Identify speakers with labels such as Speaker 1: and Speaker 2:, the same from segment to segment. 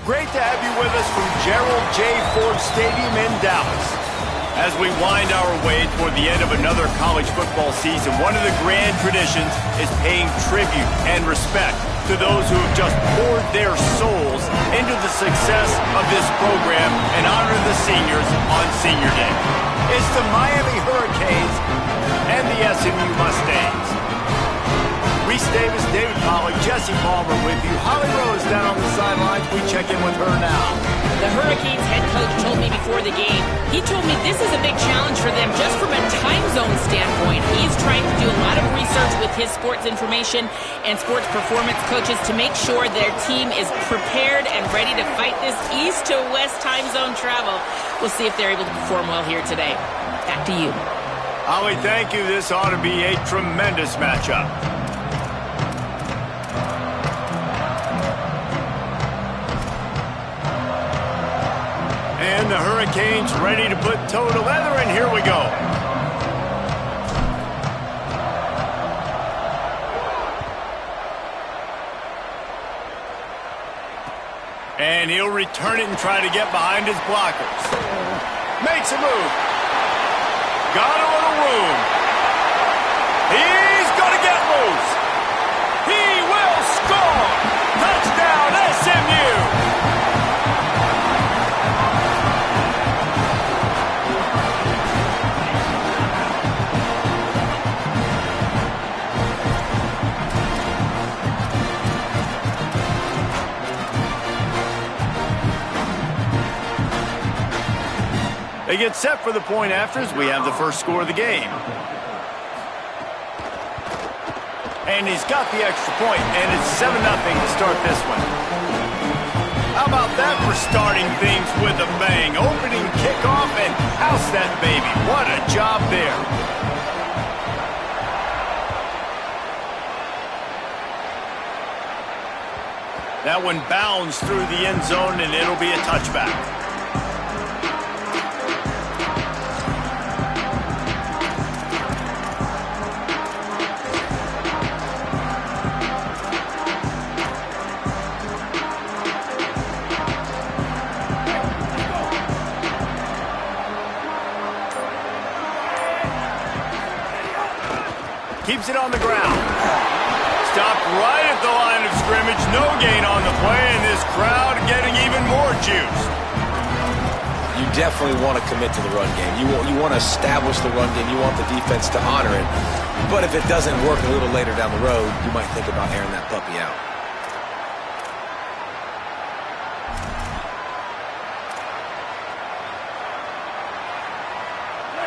Speaker 1: Great to have you with us from Gerald J. Ford Stadium in Dallas. As we wind our way toward the end of another college football season, one of the grand traditions is paying tribute and respect to those who have just poured their souls into the success of this program and honor the seniors on Senior Day. It's the Miami Hurricanes and the SMU Mustangs. Reese Davis, David Pollack, Jesse Palmer with you. Holly Rose down on the sidelines. We check in with her now.
Speaker 2: The Hurricanes head coach told me before the game, he told me this is a big challenge for them just from a time zone standpoint. He's trying to do a lot of research with his sports information and sports performance coaches to make sure their team is prepared and ready to fight this east to west time zone travel. We'll see if they're able to perform well here today. Back to you.
Speaker 1: Holly, thank you. This ought to be a tremendous matchup. And the Hurricanes ready to put toe to leather, and here we go. And he'll return it and try to get behind his blockers. Makes a move. Got a little room. He's going to get loose. He will score. Touchdown, SMU. They get set for the point after as we have the first score of the game. And he's got the extra point, and it's 7-0 to start this one. How about that for starting things with a bang? Opening kickoff and house that baby. What a job there. That one bounds through the end zone, and it'll be a touchback. Keeps it on the ground. Stopped right at the line of scrimmage. No gain on the play, and this crowd getting even more juice.
Speaker 3: You definitely want to commit to the run game. You want to establish the run game. You want the defense to honor it. But if it doesn't work a little later down the road, you might think about airing that puppy out.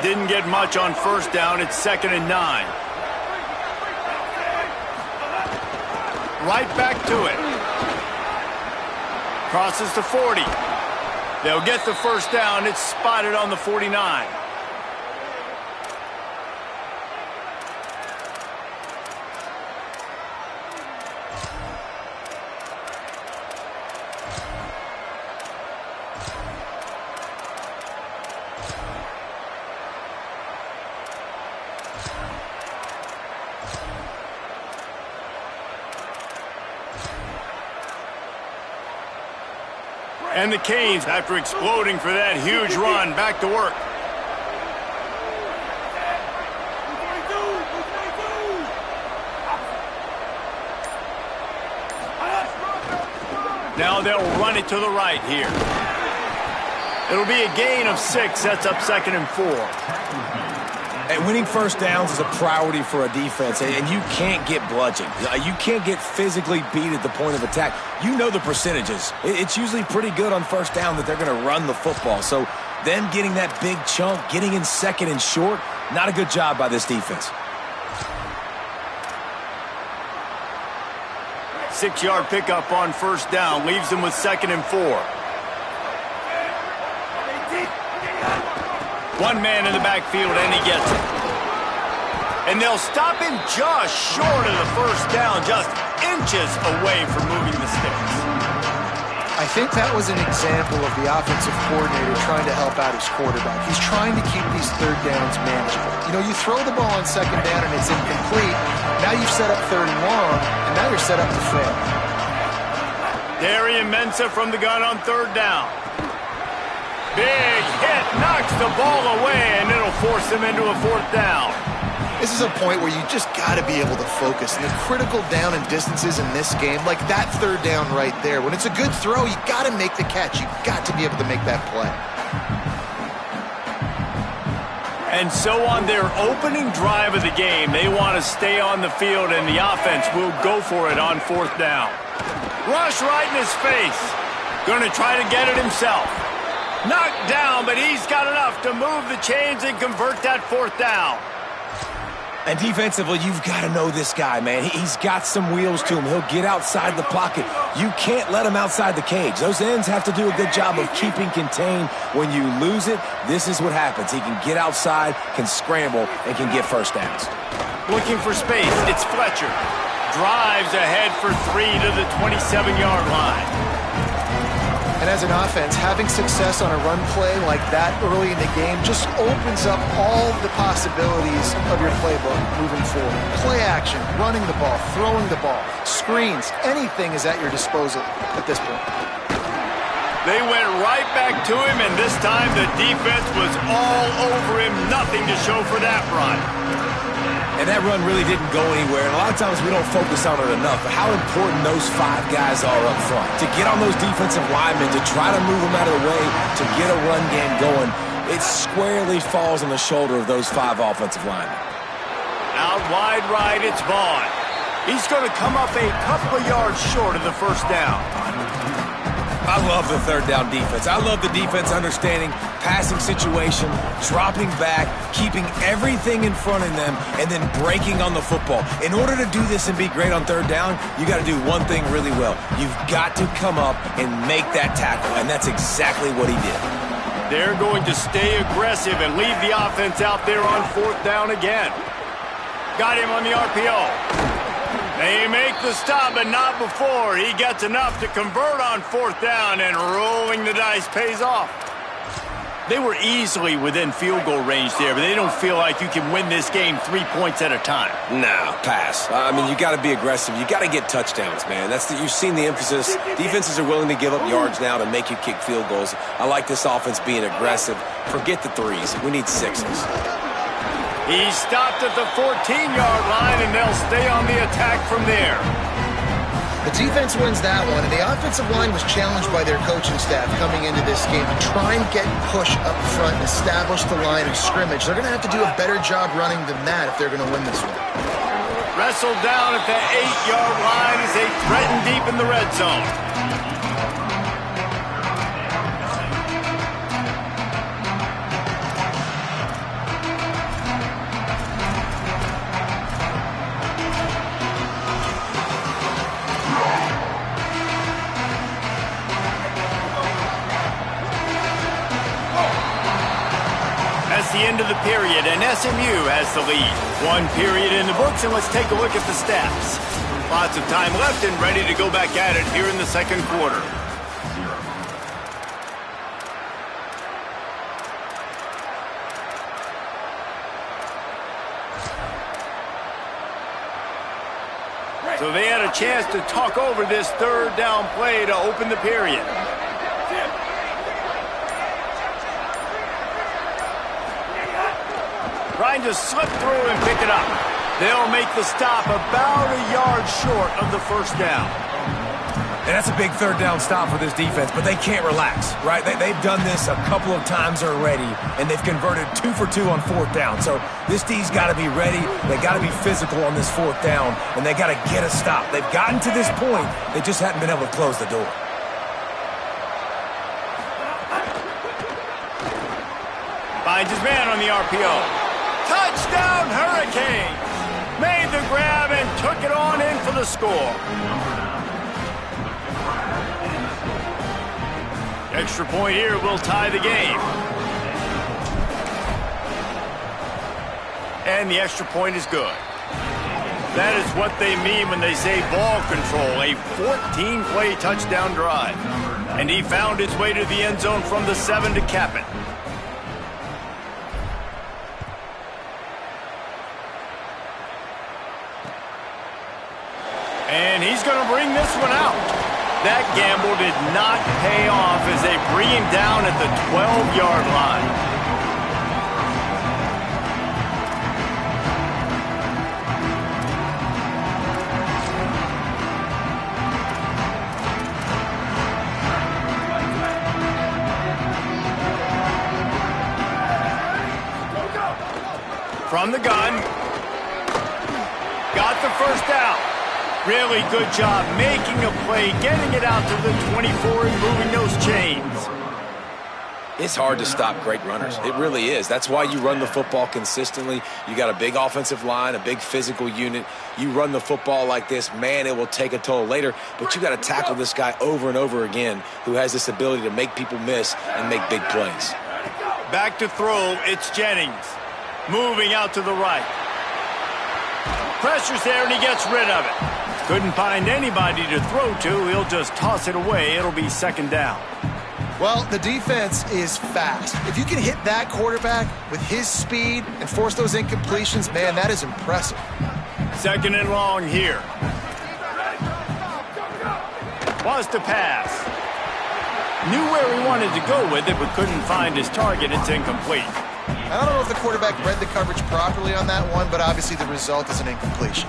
Speaker 1: Didn't get much on first down. It's 2nd and 9. Right back to it. Crosses to 40. They'll get the first down. It's spotted on the 49. And the Canes, after exploding for that huge run, back to work. Now they'll run it to the right here. It'll be a gain of 6. Sets up 2nd and 4.
Speaker 3: And winning first downs is a priority for a defense, and you can't get bludgeoned. You can't get physically beat at the point of attack. You know the percentages. It's usually pretty good on first down that they're going to run the football. So them getting that big chunk, getting in 2nd and short, not a good job by this defense.
Speaker 1: 6-yard pickup on first down leaves them with 2nd and 4. One man in the backfield, and he gets it. And they'll stop him just short of the first down, just inches away from moving the sticks.
Speaker 4: I think that was an example of the offensive coordinator trying to help out his quarterback. He's trying to keep these third downs manageable. You know, you throw the ball on 2nd down and it's incomplete. Now you've set up 3rd and long, and now you're set up to fail.
Speaker 1: Darian Mensah from the gun on third down. Big hit, knocks the ball away, and it'll force him into a fourth down.
Speaker 4: This is a point where you just got to be able to focus. And the critical down and distances in this game, like that third down right there, when it's a good throw, you got to make the catch. You got to be able to make that play.
Speaker 1: And so on their opening drive of the game, they want to stay on the field, and the offense will go for it on fourth down. Rush right in his face. Going to try to get it himself. Knocked down, but he's got enough to move the chains and convert that fourth down.
Speaker 3: And defensively, you've got to know this guy, man. He's got some wheels to him. He'll get outside the pocket. You can't let him outside the cage. Those ends have to do a good job of keeping contained. When you lose it, this is what happens. He can get outside, can scramble, and can get first downs.
Speaker 1: Looking for space, it's Fletcher. Drives ahead for 3 to the 27-yard line.
Speaker 4: And as an offense, having success on a run play like that early in the game just opens up all the possibilities of your playbook moving forward. Play action, running the ball, throwing the ball, screens, anything is at your disposal at this point.
Speaker 1: They went right back to him, and this time the defense was all over him. Nothing to show for that run.
Speaker 3: And that run really didn't go anywhere. And a lot of times we don't focus on it enough, but how important those 5 guys are up front. To get on those defensive linemen, to try to move them out of the way, to get a run game going, it squarely falls on the shoulder of those 5 offensive linemen.
Speaker 1: Out wide right, it's Vaughn. He's going to come up a couple of yards short of the first down.
Speaker 3: I love the third down defense. I love the defense understanding passing situation, dropping back, keeping everything in front of them, and then breaking on the football. In order to do this and be great on third down, you got to do one thing really well. You've got to come up and make that tackle, and that's exactly what he did.
Speaker 1: They're going to stay aggressive and leave the offense out there on fourth down again. Got him on the RPO. They make the stop, but not before. He gets enough to convert on fourth down, and rolling the dice pays off. They were easily within field goal range there, but they don't feel like you can win this game 3 points at a time.
Speaker 3: No, pass. I mean, you got to be aggressive. You got to get touchdowns, man. You've seen the emphasis. Defenses are willing to give up yards now to make you kick field goals. I like this offense being aggressive. Forget the 3s. We need 6s.
Speaker 1: He stopped at the 14-yard line, and they'll stay on the attack from there.
Speaker 4: The defense wins that one, and the offensive line was challenged by their coaching staff coming into this game to try and get push up front and establish the line of scrimmage. They're going to have to do a better job running than that if they're going to win this one.
Speaker 1: Wrestled down at the 8-yard line as they threaten deep in the red zone. The end of the period, and SMU has the lead. 1 period in the books, and let's take a look at the stats. Lots of time left and ready to go back at it here in the second quarter. So they had a chance to talk over this third down play to open the period. Trying to slip through and pick it up. They'll make the stop about a yard short of the first down.
Speaker 3: And that's a big third down stop for this defense, but they can't relax, right? They've done this a couple of times already, and they've converted 2 for 2 on fourth down. So this D's got to be ready. They got to be physical on this fourth down, and they got to get a stop. They've gotten to this point. They just haven't been able to close the door.
Speaker 1: Finds his man on the RPO. Touchdown, Hurricanes! Made the grab and took it on in for the score. Extra point here will tie the game. And the extra point is good. That is what they mean when they say ball control, a 14-play touchdown drive. And he found his way to the end zone from the 7 to cap it. And he's going to bring this one out. That gamble did not pay off as they bring him down at the 12-yard line. From the gun. Got the first down. Really good job making a play, getting it out to the 24 and moving those chains.
Speaker 3: It's hard to stop great runners. It really is. That's why you run the football consistently. You got a big offensive line, a big physical unit. You run the football like this, man, it will take a toll later. But you got to tackle this guy over and over again who has this ability to make people miss and make big plays.
Speaker 1: Back to throw, it's Jennings. Moving out to the right. Pressure's there and he gets rid of it. Couldn't find anybody to throw to. He'll just toss it away. It'll be second down.
Speaker 4: Well, the defense is fast. If you can hit that quarterback with his speed and force those incompletions, man, that is impressive.
Speaker 1: Second and long here. Wants to pass. Knew where he wanted to go with it, but couldn't find his target. It's incomplete.
Speaker 4: I don't know if the quarterback read the coverage properly on that one, but obviously the result is an incompletion.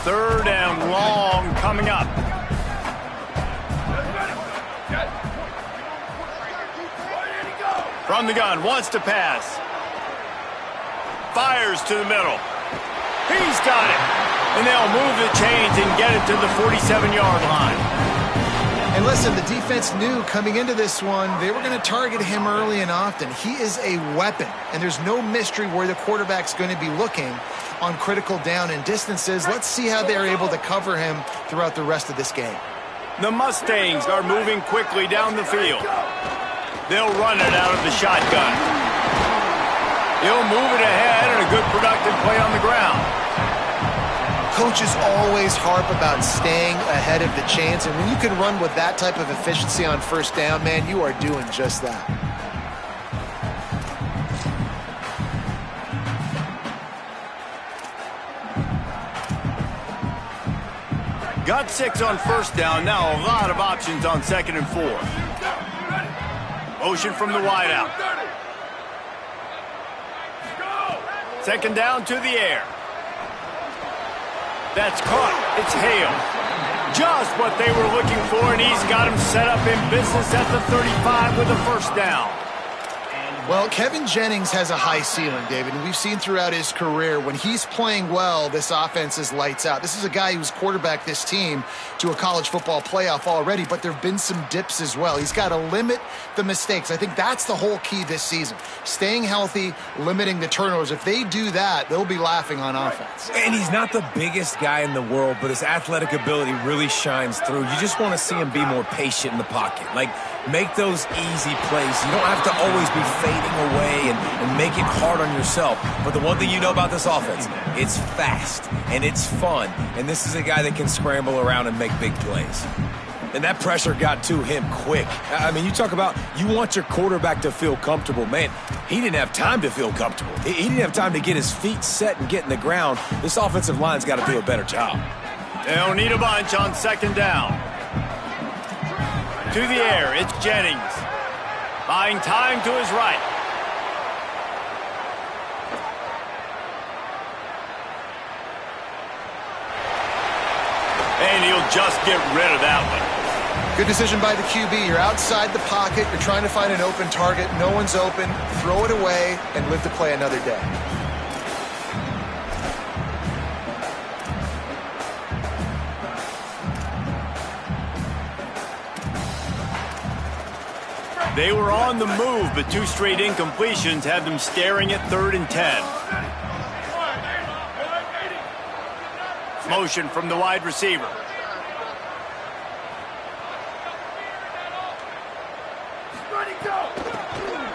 Speaker 1: Third and long coming up. From the gun, wants to pass. Fires to the middle. He's got it. And they'll move the chains and get it to the 47-yard line.
Speaker 4: And listen, the defense knew coming into this one, they were going to target him early and often. He is a weapon, and there's no mystery where the quarterback's going to be looking on critical down and distances. Let's see how they're able to cover him throughout the rest of this game.
Speaker 1: The Mustangs are moving quickly down the field. They'll run it out of the shotgun. He'll move it ahead and a good productive play on the ground.
Speaker 4: Coaches always harp about staying ahead of the chains, and when you can run with that type of efficiency on first down, man, you are doing just that.
Speaker 1: Got 6 on first down. Now a lot of options on second and 4. Motion from the wideout. Second down to the air. That's caught. It's Hale. Just what they were looking for, and he's got him set up in business at the 35 with a first down.
Speaker 4: Well, Kevin Jennings has a high ceiling, David, and we've seen throughout his career when he's playing well, this offense is lights out. This is a guy who's quarterbacked this team to a college football playoff already, but there have been some dips as well. He's got to limit the mistakes. I think that's the whole key this season. Staying healthy, limiting the turnovers. If they do that, they'll be laughing on offense.
Speaker 3: And he's not the biggest guy in the world, but his athletic ability really shines through. You just want to see him be more patient in the pocket. Like, make those easy plays. You don't have to always be fading away and make it hard on yourself. But the one thing you know about this offense, it's fast and it's fun. And this is a guy that can scramble around and make big plays. And that pressure got to him quick. I mean, you talk about you want your quarterback to feel comfortable. Man, he didn't have time to feel comfortable. He didn't have time to get his feet set and get in the ground. This offensive line's got to do a better job.
Speaker 1: They'll need a bunch on second down. To the air, it's Jennings. Buying time to his right. And he'll just get rid of that one.
Speaker 4: Good decision by the QB. You're outside the pocket. You're trying to find an open target. No one's open. Throw it away and live to play another day.
Speaker 1: They were on the move, but 2 straight incompletions had them staring at 3rd and 10. Motion from the wide receiver.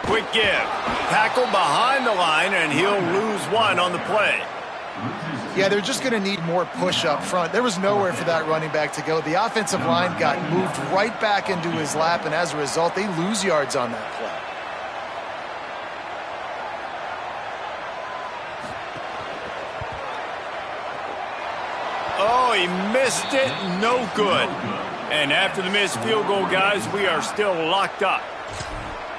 Speaker 1: Quick give. Tackle behind the line, and he'll lose 1 on the play.
Speaker 4: Yeah, they're just going to need more push up front. There was nowhere for that running back to go. The offensive line got moved right back into his lap, and as a result, they lose yards on that play.
Speaker 1: Missed it, no good. And after the missed field goal, guys, we are still locked up.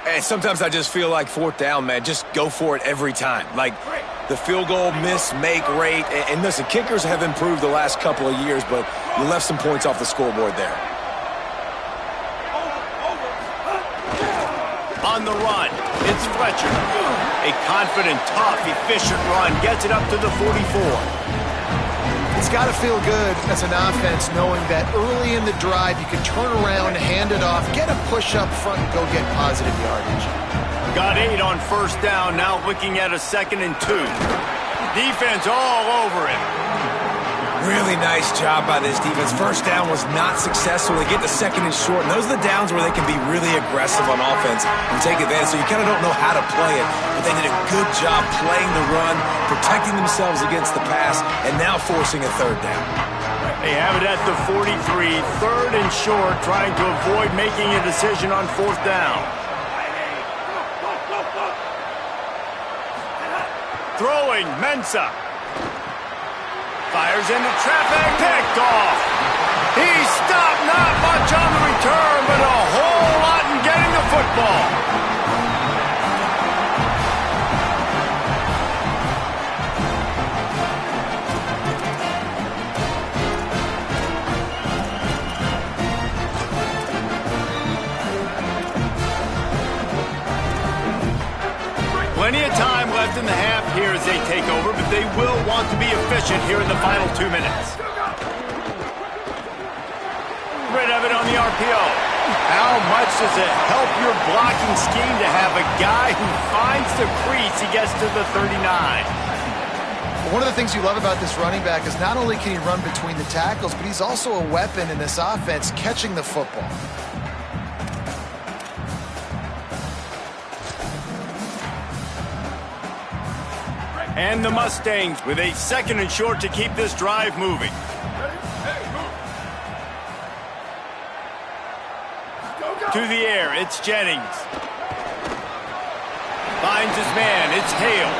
Speaker 3: And sometimes I just feel like fourth down, man, just go for it every time. Like the field goal miss-make rate. And listen, kickers have improved the last couple of years, but you left some points off the scoreboard there.
Speaker 1: On the run, it's Fletcher. A confident, tough, efficient run gets it up to the 44.
Speaker 4: It's got to feel good as an offense knowing that early in the drive you can turn around, hand it off, get a push up front, and go get positive yardage.
Speaker 1: Got 8 on first down, now looking at a 2nd and 2. Defense all over it.
Speaker 3: Really nice job by this defense. First down was not successful. They get the 2nd and short, and those are the downs where they can be really aggressive on offense and take advantage. So you kind of don't know how to play it, but they did a good job playing the run, protecting themselves against the pass, and now forcing a 3rd down.
Speaker 1: They have it at the 43, 3rd and short, trying to avoid making a decision on 4th down. Throwing, Mensah. Fires into traffic, picked off. He stopped, not much on the return, but a whole lot in getting the football. Plenty of time left in the half here as they take over, but they will want to be efficient here in the final 2 minutes. Rid of it on the RPO. How much does it help your blocking scheme to have a guy who finds the crease, he gets to the 39?
Speaker 4: One of the things you love about this running back is not only can he run between the tackles, but he's also a weapon in this offense catching the football.
Speaker 1: And the Mustangs with a 2nd and short to keep this drive moving. To the air, it's Jennings. Finds his man, it's Hale.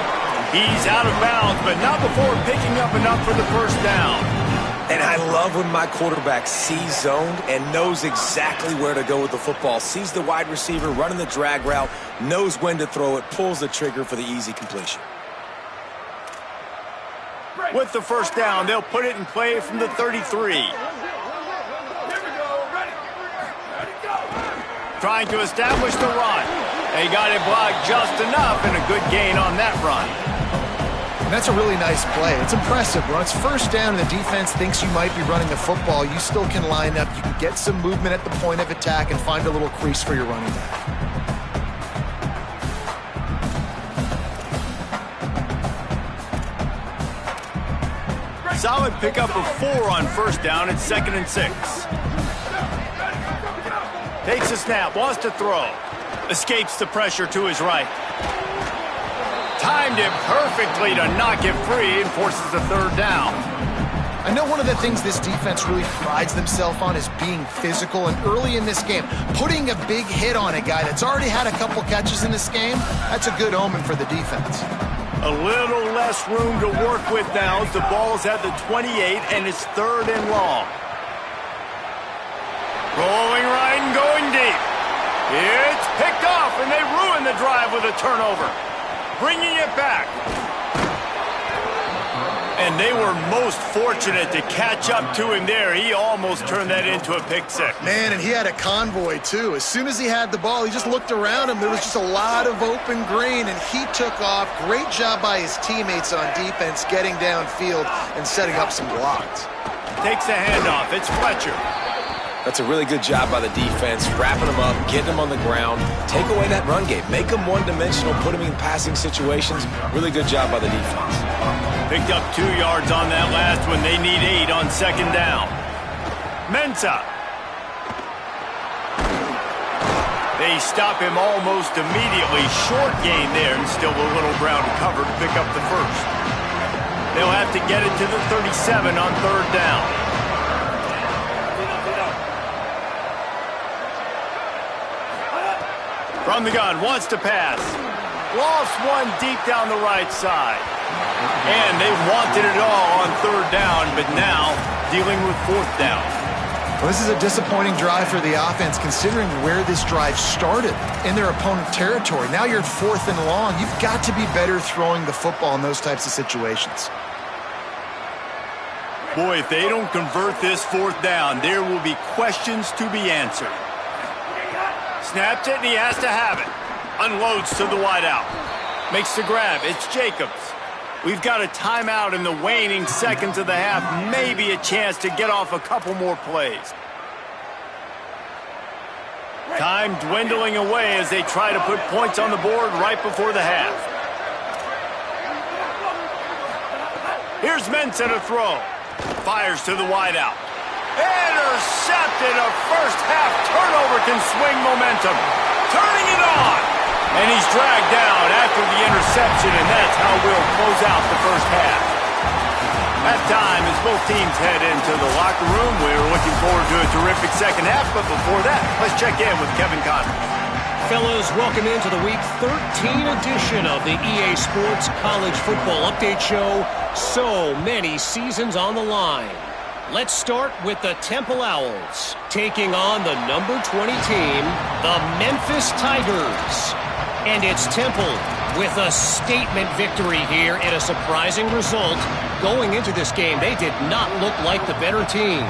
Speaker 1: He's out of bounds, but not before picking up enough for the first down.
Speaker 3: And I love when my quarterback sees zoned and knows exactly where to go with the football. Sees the wide receiver running the drag route, knows when to throw it, pulls the trigger for the easy completion.
Speaker 1: With the first down, they'll put it in play from the 33. Trying to establish the run. They got it blocked just enough and a good gain on that run.
Speaker 4: And that's a really nice play. It's impressive. When it's first down and the defense thinks you might be running the football, you still can line up. You can get some movement at the point of attack and find a little crease for your running back.
Speaker 1: Solid pickup of 4 on first down. It's 2nd and 6. Takes a snap, wants to throw. Escapes the pressure to his right. Timed it perfectly to knock it free and forces the 3rd down.
Speaker 4: I know one of the things this defense really prides themselves on is being physical, and early in this game, putting a big hit on a guy that's already had a couple catches in this game, that's a good omen for the defense.
Speaker 1: A little less room to work with now as the ball's at the 28 and it's 3rd and long. Rolling right and going deep. It's picked off and they ruin the drive with a turnover. Bringing it back. And they were most fortunate to catch up to him there. He almost turned that into a pick six.
Speaker 4: Man, and he had a convoy, too. As soon as he had the ball, he just looked around him. There was just a lot of open green, and he took off. Great job by his teammates on defense, getting downfield and setting up some blocks.
Speaker 1: Takes a handoff. It's Fletcher.
Speaker 3: That's a really good job by the defense, wrapping them up, getting them on the ground, take away that run game, make them one-dimensional, put them in passing situations. Really good job by the defense.
Speaker 1: Picked up 2 yards on that last one. They need 8 on 2nd down. Mensah. They stop him almost immediately. Short gain there, and still a little ground to cover to pick up the first. They'll have to get it to the 37 on 3rd down. From the gun, wants to pass. Lost one deep down the right side. And they wanted it all on 3rd down, but now dealing with fourth down.
Speaker 4: Well, this is a disappointing drive for the offense considering where this drive started, in their opponent territory. Now you're at 4th and long. You've got to be better throwing the football in those types of situations.
Speaker 1: Boy, if they don't convert this fourth down, there will be questions to be answered. Snaps it, and he has to have it. Unloads to the wideout. Makes the grab. It's Jacobs. We've got a timeout in the waning seconds of the half. Maybe a chance to get off a couple more plays. Time dwindling away as they try to put points on the board right before the half. Here's Mensah to throw. Fires to the wideout. Intercepted. A first-half turnover can swing momentum. Turning it on. And he's dragged down after the interception, and that's how we'll close out the first half. At time, as both teams head into the locker room, we're looking forward to a terrific second half, but before that, let's check in with Kevin Conner.
Speaker 5: Fellas, welcome into the Week 13 edition of the EA Sports College Football Update Show. So many seasons on the line. Let's start with the Temple Owls, taking on the number 20 team, the Memphis Tigers. And it's Temple with a statement victory here and a surprising result. Going into this game, they did not look like the better team.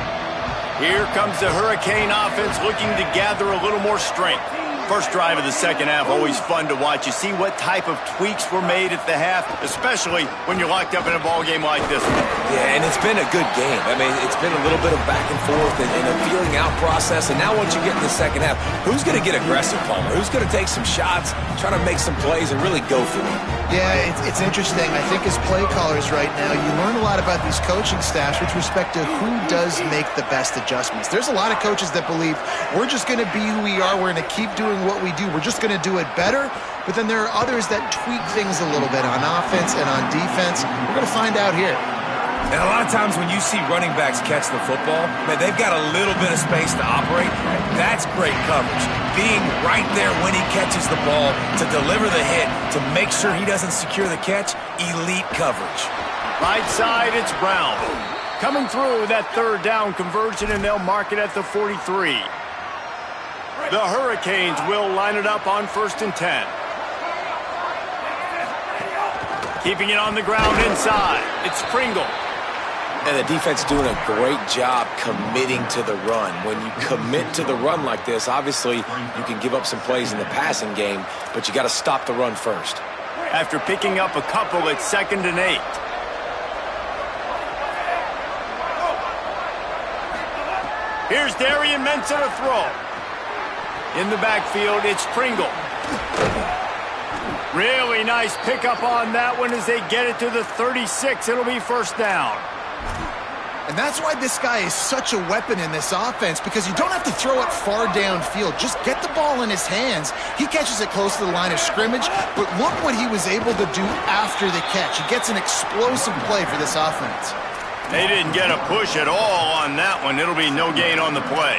Speaker 1: Here comes the Hurricane offense looking to gather a little more strength. First drive of the second half, always fun to watch. You see what type of tweaks were made at the half, especially when you're locked up in a ball game like this one.
Speaker 3: Yeah, and it's been a good game. I mean, it's been a little bit of back and forth and a feeling out process. And now once you get in the second half, who's going to get aggressive, Palmer? Who's going to take some shots, try to make some plays, and really go for it?
Speaker 4: Yeah, it's interesting. I think as play callers right now, you learn a lot about these coaching staffs with respect to who does make the best adjustments. There's a lot of coaches that believe we're just going to be who we are. We're going to keep doing what we do. We're just going to do it better. But then there are others that tweak things a little bit on offense and on defense. We're going to find out here.
Speaker 3: And a lot of times when you see running backs catch the football, man, they've got a little bit of space to operate. That's great coverage. Being right there when he catches the ball to deliver the hit, to make sure he doesn't secure the catch, elite coverage.
Speaker 1: Right side, it's Brown. Coming through that third down conversion, and they'll mark it at the 43. The Hurricanes will line it up on 1st and 10. Keeping it on the ground inside. It's Pringle.
Speaker 3: And the defense doing a great job committing to the run. When you commit to the run like this, obviously you can give up some plays in the passing game, but you got to stop the run first.
Speaker 1: After picking up a couple at 2nd and 8. Here's Darian Mensah to throw. In the backfield, it's Pringle. Really nice pickup on that one as they get it to the 36. It'll be 1st down.
Speaker 4: And that's why this guy is such a weapon in this offense, because you don't have to throw it far downfield. Just get the ball in his hands. He catches it close to the line of scrimmage, but look what he was able to do after the catch. He gets an explosive play for this offense.
Speaker 1: They didn't get a push at all on that one. It'll be no gain on the play.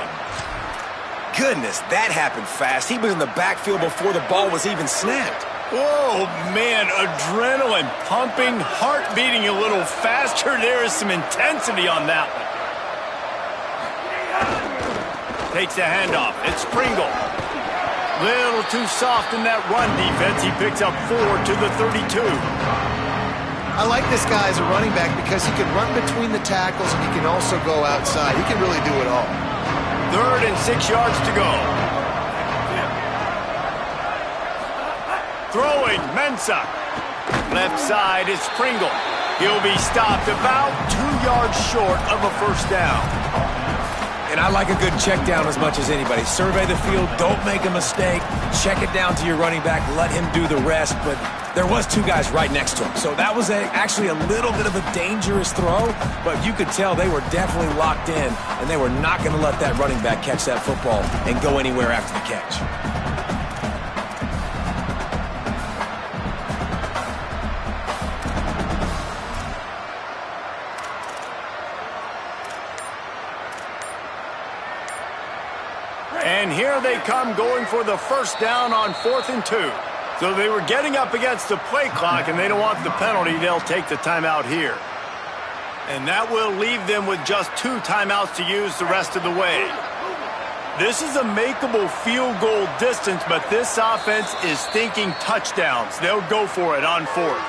Speaker 3: Goodness, that happened fast. He was in the backfield before the ball was even snapped.
Speaker 1: Oh, man, adrenaline pumping, heart beating a little faster. There is some intensity on that one. Takes the handoff. It's Pringle. Little too soft in that run defense. He picks up 4 to the 32.
Speaker 4: I like this guy as a running back because he can run between the tackles and he can also go outside. He can really do it all.
Speaker 1: 3rd and 6 yards to go. Throwing, Mensah. Left side is Pringle. He'll be stopped about 2 yards short of a 1st down.
Speaker 3: And I like a good check down as much as anybody. Survey the field, don't make a mistake. Check it down to your running back, let him do the rest. But there was 2 guys right next to him. So that was actually a little bit of a dangerous throw, but you could tell they were definitely locked in, and they were not going to let that running back catch that football and go anywhere after the catch.
Speaker 1: And here they come going for the 1st down on 4th and 2. So they were getting up against the play clock, and they don't want the penalty. They'll take the timeout here. And that will leave them with just 2 timeouts to use the rest of the way. This is a makeable field goal distance, but this offense is thinking touchdowns. They'll go for it on 4th.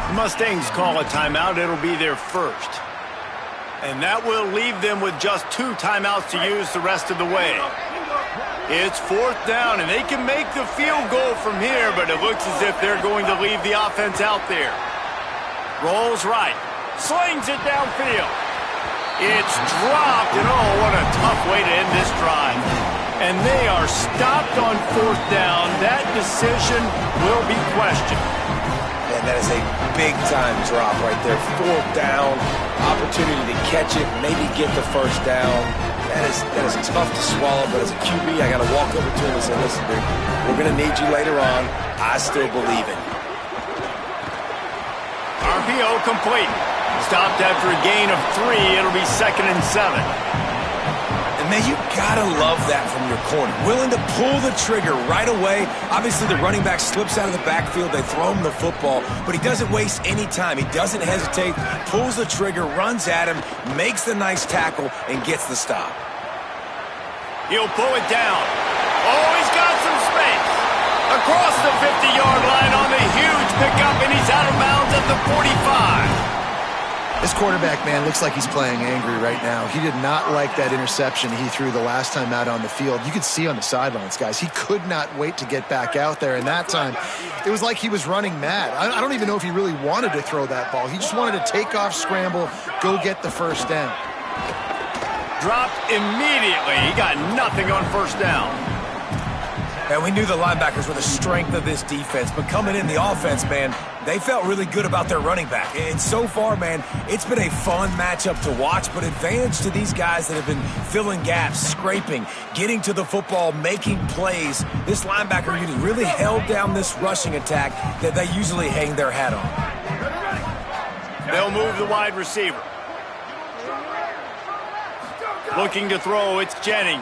Speaker 1: The Mustangs call a timeout. It'll be their first. And that will leave them with just 2 timeouts to use the rest of the way. It's 4th down, and they can make the field goal from here, but it looks as if they're going to leave the offense out there. Rolls right. Slings it downfield. It's dropped, and oh, what a tough way to end this drive. And they are stopped on 4th down. That decision will be questioned.
Speaker 3: And that is a big-time drop right there. 4th down, opportunity to catch it, maybe get the first down. That is tough to swallow, but as a QB, I got to walk over to him and say, listen, dude, we're going to need you later on. I still believe it.
Speaker 1: RPO complete. Stopped after a gain of 3. It'll be 2nd and 7.
Speaker 3: And, man, you got to love that from your corner. Willing to pull the trigger right away. Obviously, the running back slips out of the backfield. They throw him the football, but he doesn't waste any time. He doesn't hesitate, pulls the trigger, runs at him, makes the nice tackle, and gets the stop.
Speaker 1: He'll pull it down. Oh, he's got some space. Across the 50-yard line on the huge pickup, and he's out of bounds at the 45.
Speaker 4: This quarterback, man, looks like he's playing angry right now. He did not like that interception he threw the last time out on the field. You could see on the sidelines, guys, he could not wait to get back out there. And that time, it was like he was running mad. I don't even know if he really wanted to throw that ball. He just wanted to take off, scramble, go get the first down.
Speaker 1: Dropped immediately. He got nothing on first down.
Speaker 3: And we knew the linebackers were the strength of this defense, but coming in the offense, man, they felt really good about their running back. And so far, man, it's been a fun matchup to watch, but advantage to these guys that have been filling gaps, scraping, getting to the football, making plays. This linebacker unit really held down this rushing attack that they usually hang their hat on.
Speaker 1: They'll move the wide receiver. Looking to throw, it's Jennings.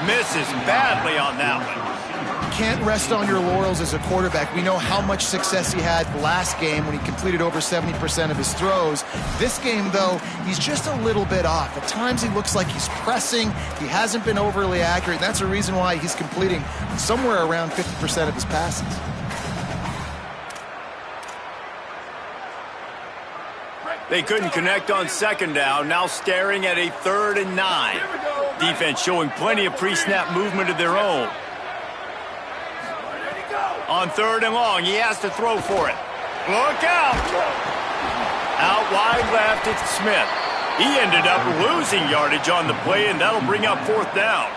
Speaker 1: Misses badly on that one.
Speaker 4: Can't rest on your laurels as a quarterback. We know how much success he had last game when he completed over 70% of his throws. This game, though, he's just a little bit off. At times he looks like he's pressing. He hasn't been overly accurate. That's a reason why he's completing somewhere around 50% of his passes.
Speaker 1: They couldn't connect on 2nd down. Now staring at a 3rd and 9. Defense showing plenty of pre-snap movement of their own. On 3rd and long, he has to throw for it. Look out! Out wide left, it's Smith. He ended up losing yardage on the play, and that'll bring up 4th down.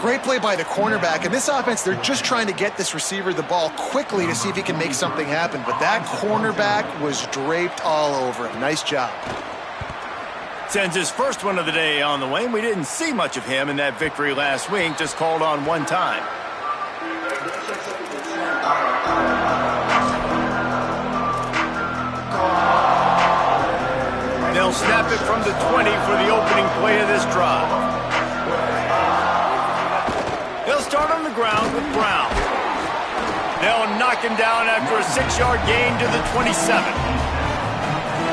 Speaker 4: Great play by the cornerback. In this offense, they're just trying to get this receiver the ball quickly to see if he can make something happen. But that cornerback was draped all over him. Nice job.
Speaker 1: Sends his first one of the day on the way. We didn't see much of him in that victory last week, just called on 1 time. They'll snap it from the 20 for the opening play of this drive. They'll start on the ground with Brown. They'll knock him down after a 6-yard gain to the 27.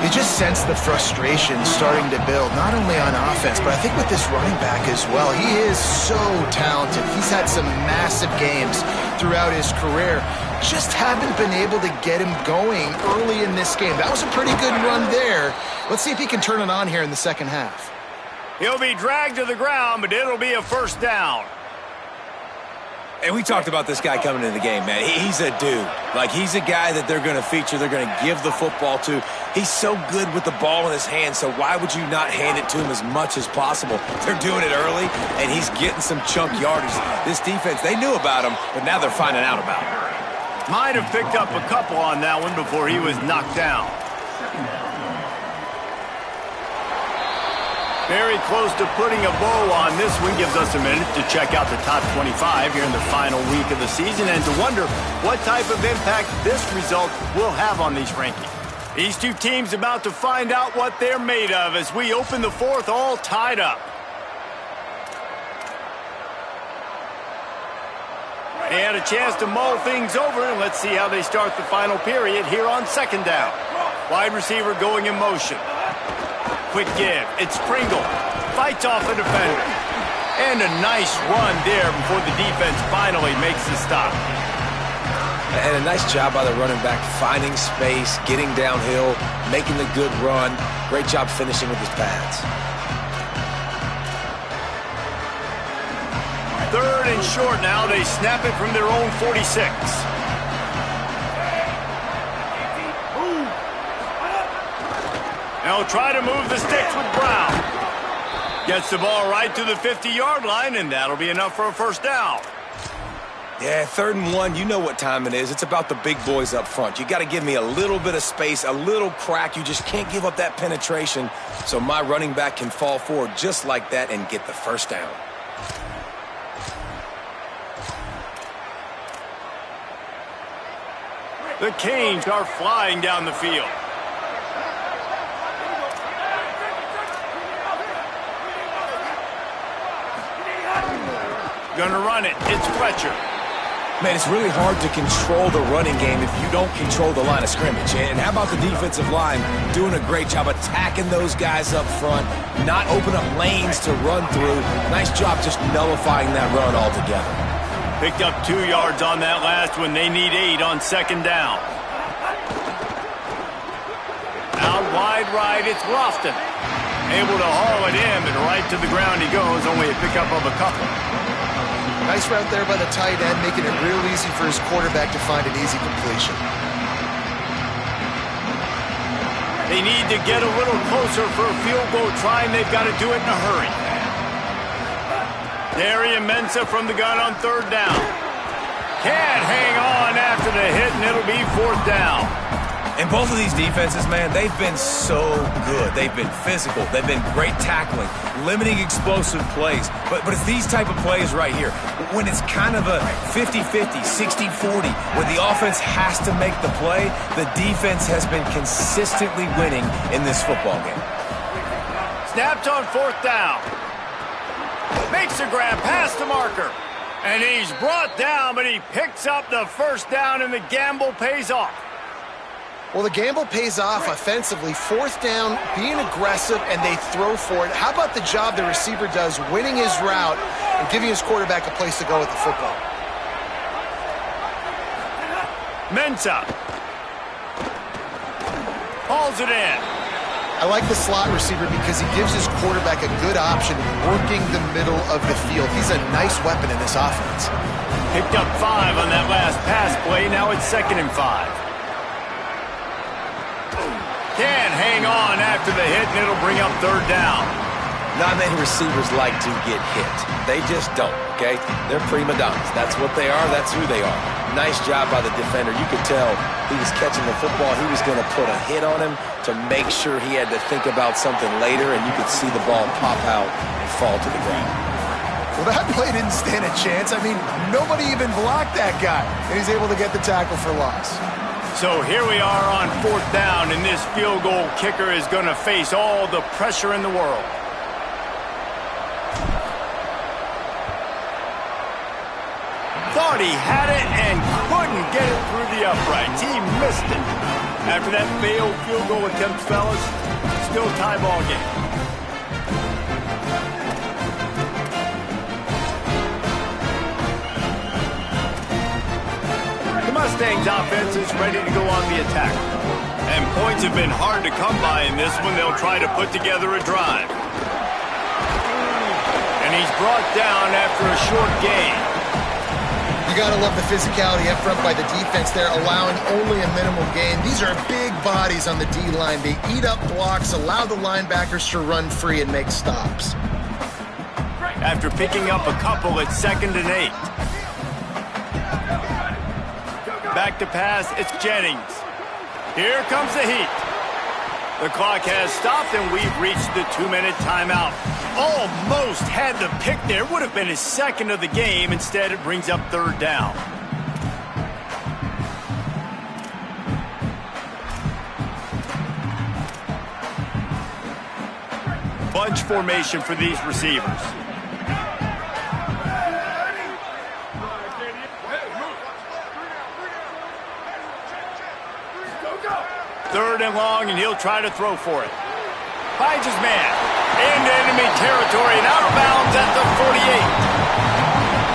Speaker 4: You just sense the frustration starting to build, not only on offense, but I think with this running back as well. He is so talented. He's had some massive games throughout his career. Just haven't been able to get him going early in this game. That was a pretty good run there. Let's see if he can turn it on here in the second half.
Speaker 1: He'll be dragged to the ground, but it'll be a first down.
Speaker 3: And we talked about this guy coming into the game, man. He's a dude. Like, he's a guy that they're going to feature, they're going to give the football to. He's so good with the ball in his hand, so why would you not hand it to him as much as possible? They're doing it early, and he's getting some chunk yardage. This defense, they knew about him, but now they're finding out about him.
Speaker 1: Might have picked up a couple on that one before he was knocked down. Very close to putting a bow on this one. Gives us a minute to check out the top 25 here in the final week of the season and to wonder what type of impact this result will have on these rankings. These two teams about to find out what they're made of as we open the 4th all tied up. They had a chance to mull things over, and let's see how they start the final period here on 2nd down. Wide receiver going in motion. Quick give. It's Pringle. Fights off a defender. And a nice run there before the defense finally makes the stop.
Speaker 3: And a nice job by the running back, finding space, getting downhill, making the good run. Great job finishing with his pads.
Speaker 1: 3rd and short now. They snap it from their own 46. They'll try to move the sticks with Brown. Gets the ball right to the 50-yard line, and that'll be enough for a first down.
Speaker 3: Yeah, 3rd and 1, you know what time it is. It's about the big boys up front. You got to give me a little bit of space, a little crack. You just can't give up that penetration so my running back can fall forward just like that and get the first down.
Speaker 1: The Canes are flying down the field. Gonna run it. It's Fletcher.
Speaker 3: Man, it's really hard to control the running game if you don't control the line of scrimmage. And how about the defensive line doing a great job attacking those guys up front, not open up lanes to run through. Nice job just nullifying that run altogether.
Speaker 1: Picked up 2 yards on that last one. They need 8 on 2nd down. Out wide right, it's Lofton. Able to haul it in, and right to the ground he goes, only a pickup of a couple.
Speaker 4: Nice route there by the tight end, making it real easy for his quarterback to find an easy completion.
Speaker 1: They need to get a little closer for a field goal try, and they've got to do it in a hurry. Darian Mensah from the gun on 3rd down. Can't hang on after the hit, and it'll be 4th down.
Speaker 3: And both of these defenses, man, they've been so good. They've been physical. They've been great tackling, limiting explosive plays. But it's these type of plays right here. When it's kind of a 50-50, 60-40, where the offense has to make the play, the defense has been consistently winning in this football game.
Speaker 1: Snapped on 4th down. Makes a grab past the marker. And he's brought down, but he picks up the first down, and the gamble pays off.
Speaker 4: Well, the gamble pays off offensively. 4th down, being aggressive, and they throw for it. How about the job the receiver does winning his route and giving his quarterback a place to go with the football?
Speaker 1: Mensah hauls it in.
Speaker 4: I like the slot receiver because he gives his quarterback a good option working the middle of the field. He's a nice weapon in this offense.
Speaker 1: Picked up 5 on that last pass play. Now it's 2nd and 5. Can't hang on after the hit, and it'll bring up 3rd down.
Speaker 3: Not many receivers like to get hit. They just don't, okay? They're prima donnas. That's what they are. That's who they are. Nice job by the defender. You could tell he was catching the football. He was going to put a hit on him to make sure he had to think about something later, and you could see the ball pop out and fall to the ground.
Speaker 4: Well, that play didn't stand a chance. I mean, nobody even blocked that guy, and he's able to get the tackle for loss.
Speaker 1: So here we are on 4th down, and this field goal kicker is going to face all the pressure in the world. Thought he had it and couldn't get it through the uprights. He missed it. After that failed field goal attempt, fellas, still tie ball game. Mustangs offense is ready to go on the attack. And points have been hard to come by in this one. They'll try to put together a drive. And he's brought down after a short gain.
Speaker 4: You got to love the physicality up front by the defense there, allowing only a minimal gain. These are big bodies on the D-line. They eat up blocks, allow the linebackers to run free and make stops.
Speaker 1: After picking up a couple, it's 2nd and 8. Back to pass, it's Jennings. Here comes the heat. The clock has stopped, and we've reached the 2-minute timeout. Almost had the pick there. Would have been his 2nd of the game. Instead, it brings up 3rd down. Bunch formation for these receivers. 3rd and long, and he'll try to throw for it. Finds his man. Into enemy territory and out of bounds at the 48.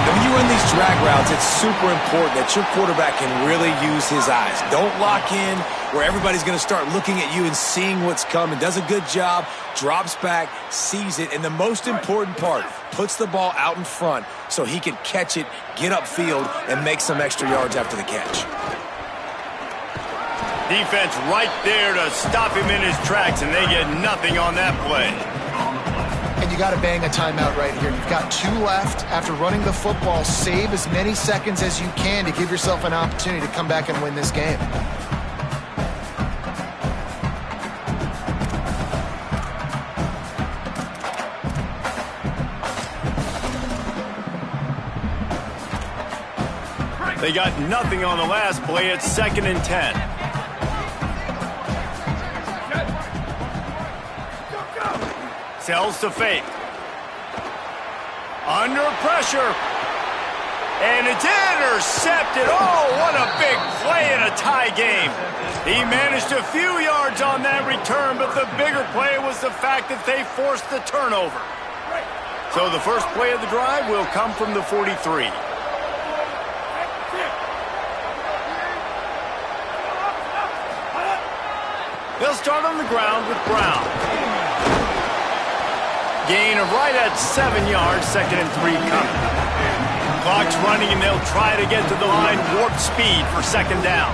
Speaker 3: When you run these drag routes, it's super important that your quarterback can really use his eyes. Don't lock in where everybody's going to start looking at you and seeing what's coming. Does a good job, drops back, sees it, and the most important part, puts the ball out in front so he can catch it, get upfield, and make some extra yards after the catch.
Speaker 1: Defense right there to stop him in his tracks, and they get nothing on that play.
Speaker 4: And you got to bang a timeout right here. You've got 2 left. After running the football, save as many seconds as you can to give yourself an opportunity to come back and win this game.
Speaker 1: They got nothing on the last play. It's 2nd and 10. Sells to fake. Under pressure. And it's intercepted. Oh, what a big play in a tie game. He managed a few yards on that return, but the bigger play was the fact that they forced the turnover. So the first play of the drive will come from the 43. They'll start on the ground with Brown. Gain of right at 7 yards, 2nd and 3 coming. Clock's running, and they'll try to get to the line warp speed for 2nd down.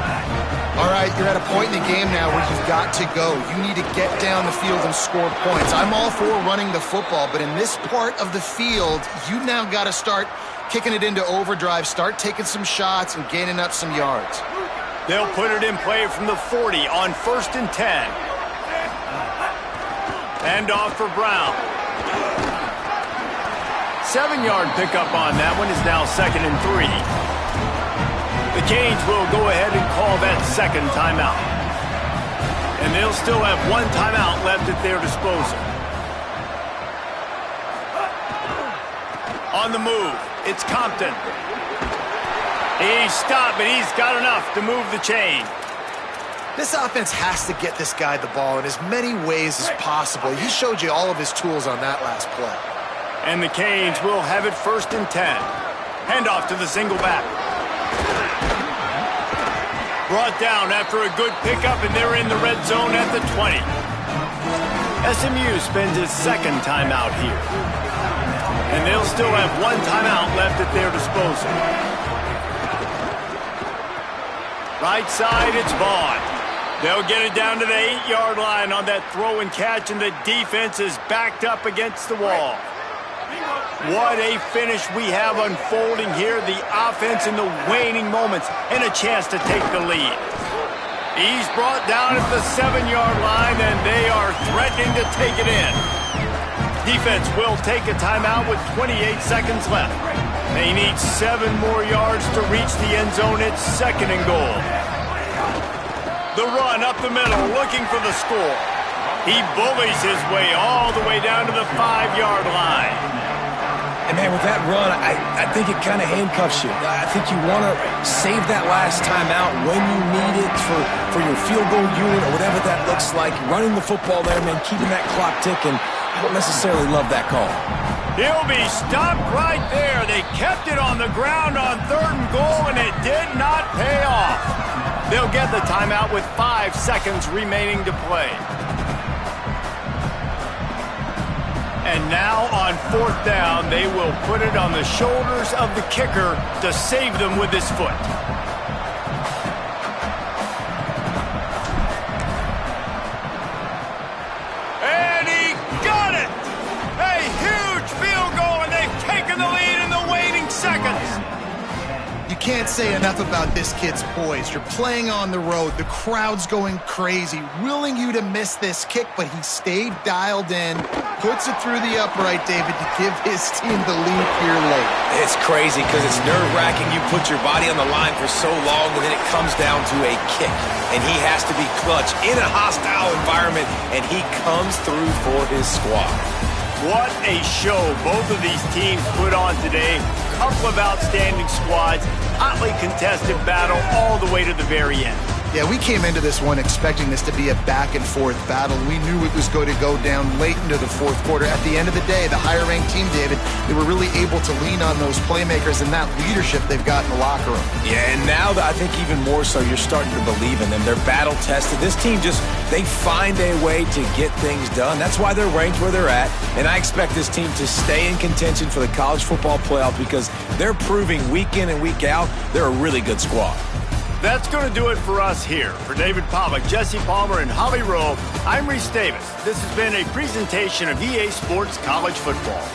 Speaker 4: All right, you're at a point in the game now where you've got to go. You need to get down the field and score points. I'm all for running the football, but in this part of the field, you now got to start kicking it into overdrive, start taking some shots and gaining up some yards.
Speaker 1: They'll put it in play from the 40 on 1st and 10. Hand off for Brown. 7-yard pickup on that one is now 2nd and 3. The Canes will go ahead and call that 2nd timeout. And they'll still have 1 timeout left at their disposal. On the move, it's Compton. He stopped, but he's got enough to move the chain.
Speaker 4: This offense has to get this guy the ball in as many ways as possible. He showed you all of his tools on that last play.
Speaker 1: And the Canes will have it 1st and 10. Handoff to the single back. Brought down after a good pickup, and they're in the red zone at the 20. SMU spends his 2nd timeout here. And they'll still have 1 timeout left at their disposal. Right side, it's Vaughn. They'll get it down to the 8-yard line on that throw and catch, and the defense is backed up against the wall. What a finish we have unfolding here. The offense in the waning moments and a chance to take the lead. He's brought down at the 7-yard line, and they are threatening to take it in. Defense will take a timeout with 28 seconds left. They need 7 more yards to reach the end zone. It's 2nd and goal. The run up the middle, looking for the score. He bullies his way all the way down to the 5-yard line.
Speaker 3: And, man, with that run, I think it kind of handcuffs you. I think you want to save that last time out when you need it for your field goal unit or whatever that looks like. Running the football there, man, keeping that clock ticking. I don't necessarily love that call.
Speaker 1: He'll be stopped right there. They kept it on the ground on 3rd and goal, and it did not pay off. They'll get the timeout with 5 seconds remaining to play. And now on 4th down, they will put it on the shoulders of the kicker to save them with his foot. And he got it! A huge field goal, and they've taken the lead in the waning seconds.
Speaker 4: You can't say enough about this kid's poise. You're playing on the road. The crowd's going crazy, willing you to miss this kick, but he stayed dialed in, puts it through the upright, David, to give his team the lead here late.
Speaker 3: It's crazy because it's nerve-wracking. You put your body on the line for so long, and then it comes down to a kick. And he has to be clutch in a hostile environment, and he comes through for his squad.
Speaker 1: What a show both of these teams put on today. Couple of outstanding squads, hotly contested battle all the way to the very end.
Speaker 4: Yeah, we came into this one expecting this to be a back-and-forth battle. We knew it was going to go down late into the fourth quarter. At the end of the day, the higher-ranked team, David, they were really able to lean on those playmakers and that leadership they've got in the locker room.
Speaker 3: Yeah, and now I think even more so, you're starting to believe in them. They're battle-tested. This team they find a way to get things done. That's why they're ranked where they're at, and I expect this team to stay in contention for the college football playoff because they're proving week in and week out they're a really good squad.
Speaker 1: That's going to do it for us here. For David Pollack, Jesse Palmer, and Holly Rowe, I'm Reese Davis. This has been a presentation of EA Sports College Football.